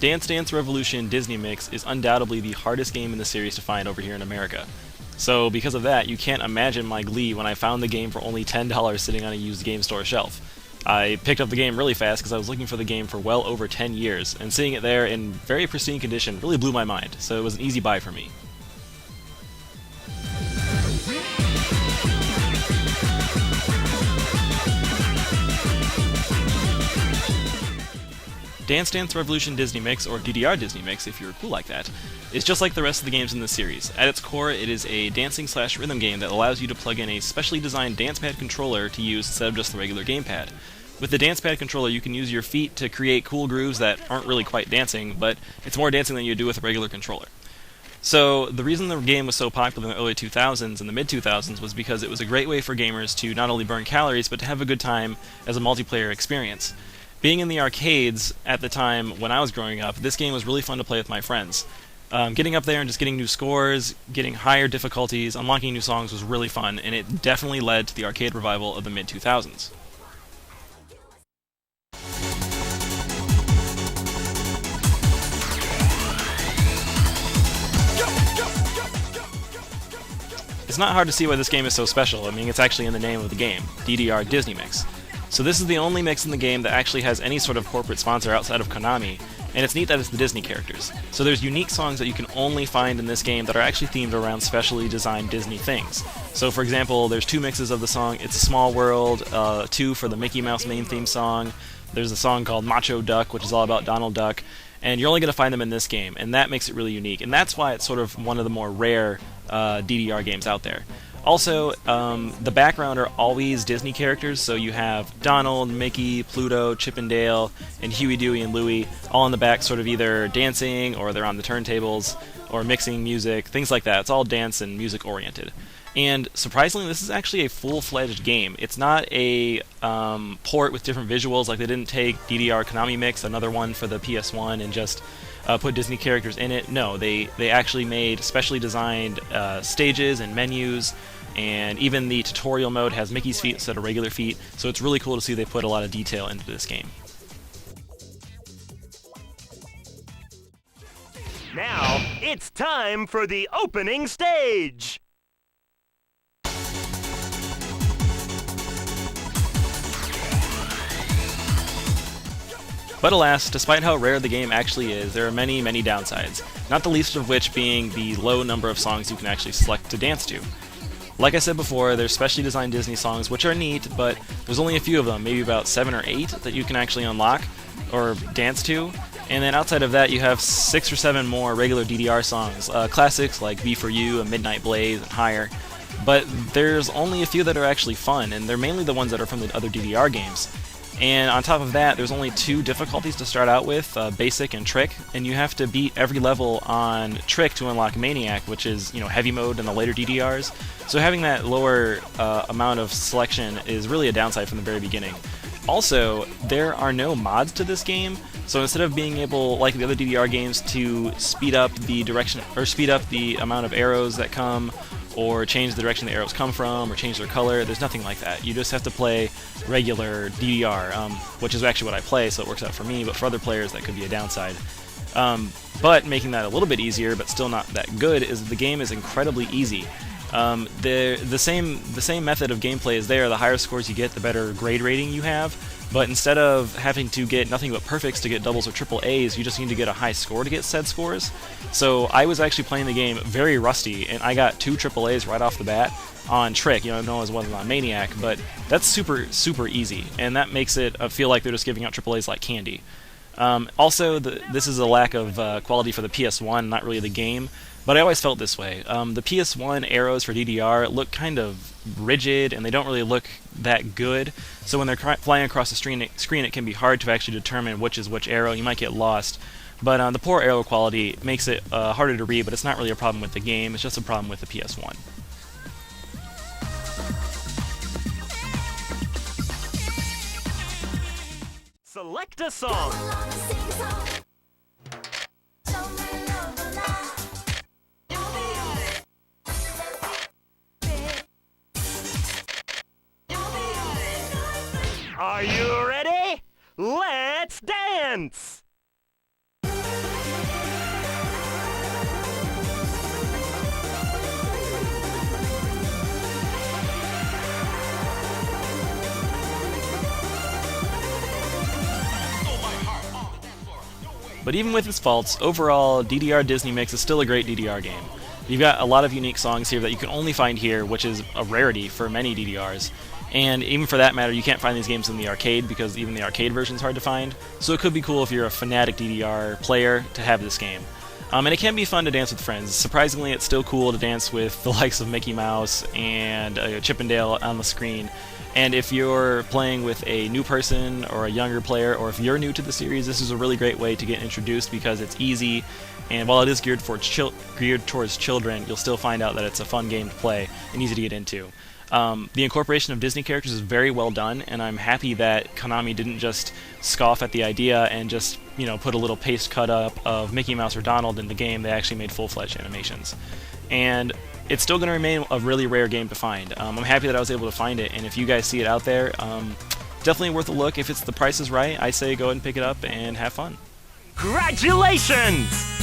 Dance Dance Revolution Disney Mix is undoubtedly the hardest game in the series to find over here in America. So because of that, you can't imagine my glee when I found the game for only $10 sitting on a used game store shelf. I picked up the game really fast because I was looking for the game for well over 10 years, and seeing it there in very pristine condition really blew my mind, so it was an easy buy for me. Dance Dance Revolution Disney Mix, or DDR Disney Mix if you're cool like that, is just like the rest of the games in this series. At its core, it is a dancing/rhythm game that allows you to plug in a specially designed dance pad controller to use instead of just the regular gamepad. With the dance pad controller, you can use your feet to create cool grooves that aren't really quite dancing, but it's more dancing than you do with a regular controller. So the reason the game was so popular in the early 2000s and the mid-2000s was because it was a great way for gamers to not only burn calories, but to have a good time as a multiplayer experience. Being in the arcades at the time when I was growing up, this game was really fun to play with my friends. Getting up there and just getting new scores, getting higher difficulties, unlocking new songs was really fun, and it definitely led to the arcade revival of the mid-2000s. It's not hard to see why this game is so special. I mean, it's actually in the name of the game, DDR Disney Mix. So this is the only mix in the game that actually has any sort of corporate sponsor outside of Konami, and it's neat that it's the Disney characters. So there's unique songs that you can only find in this game that are actually themed around specially designed Disney things. So for example, there's 2 mixes of the song It's a Small World, 2 for the Mickey Mouse main theme song, there's a song called Macho Duck, which is all about Donald Duck, and you're only going to find them in this game, and that makes it really unique, and that's why it's sort of one of the more rare DDR games out there. Also, the background are always Disney characters, so you have Donald, Mickey, Pluto, Chip and Dale, and Huey, Dewey, and Louie, all in the back sort of either dancing, or they're on the turntables, or mixing music, things like that. It's all dance and music oriented. And surprisingly, this is actually a full-fledged game. It's not a port with different visuals, like they didn't take DDR Konami Mix, another one for the PS1, and just put Disney characters in it. No, they actually made specially designed stages and menus, and even the tutorial mode has Mickey's feet instead of regular feet, so it's really cool to see they put a lot of detail into this game. Now, it's time for the opening stage! But alas, despite how rare the game actually is, there are many, many downsides, not the least of which being the low number of songs you can actually select to dance to. Like I said before, there's specially designed Disney songs, which are neat, but there's only a few of them, maybe about 7 or 8, that you can actually unlock or dance to. And then outside of that, you have 6 or 7 more regular DDR songs, classics like Be For You and Midnight Blaze and Higher. But there's only a few that are actually fun, and they're mainly the ones that are from the other DDR games. And on top of that, there's only 2 difficulties to start out with, Basic and Trick, and you have to beat every level on Trick to unlock Maniac, which is, heavy mode in the later DDRs. So having that lower amount of selection is really a downside from the very beginning. Also, there are no mods to this game, so instead of being able, like the other DDR games, to speed up the direction, or speed up the amount of arrows that come, or change the direction the arrows come from, or change their color, there's nothing like that. You just have to play regular DDR, which is actually what I play, so it works out for me, but for other players that could be a downside. But making that a little bit easier, but still not that good, is the game is incredibly easy. The same method of gameplay is there. The higher scores you get, the better grade rating you have, but instead of having to get nothing but perfects to get doubles or triple A's, you just need to get a high score to get said scores. So I was actually playing the game very rusty, and I got 2 triple A's right off the bat on Trick. I know it wasn't on Maniac, but that's super easy, and that makes it feel like they're just giving out triple A's like candy. Also, this is a lack of quality for the PS1, not really the game, but I always felt this way. The PS1 arrows for DDR look kind of rigid, and they don't really look that good, so when they're flying across the screen, it can be hard to actually determine which is which arrow. You might get lost. But the poor arrow quality makes it harder to read, but it's not really a problem with the game, it's just a problem with the PS1. Select a song. Are you ready? Let's dance! But even with its faults, overall, DDR Disney Mix is still a great DDR game. You've got a lot of unique songs here that you can only find here, which is a rarity for many DDRs. And even for that matter, you can't find these games in the arcade because even the arcade version is hard to find. So it could be cool if you're a fanatic DDR player to have this game. And it can be fun to dance with friends. Surprisingly, it's still cool to dance with the likes of Mickey Mouse and Chip and Dale on the screen. And if you're playing with a new person or a younger player, or if you're new to the series, this is a really great way to get introduced because it's easy. And while it is geared towards children, you'll still find out that it's a fun game to play and easy to get into. The incorporation of Disney characters is very well done, and I'm happy that Konami didn't just scoff at the idea and just, put a little paste cut up of Mickey Mouse or Donald in the game. They actually made full-fledged animations. And it's still going to remain a really rare game to find. I'm happy that I was able to find it, and if you guys see it out there, definitely worth a look. If the price is right, I say go ahead and pick it up and have fun. Congratulations!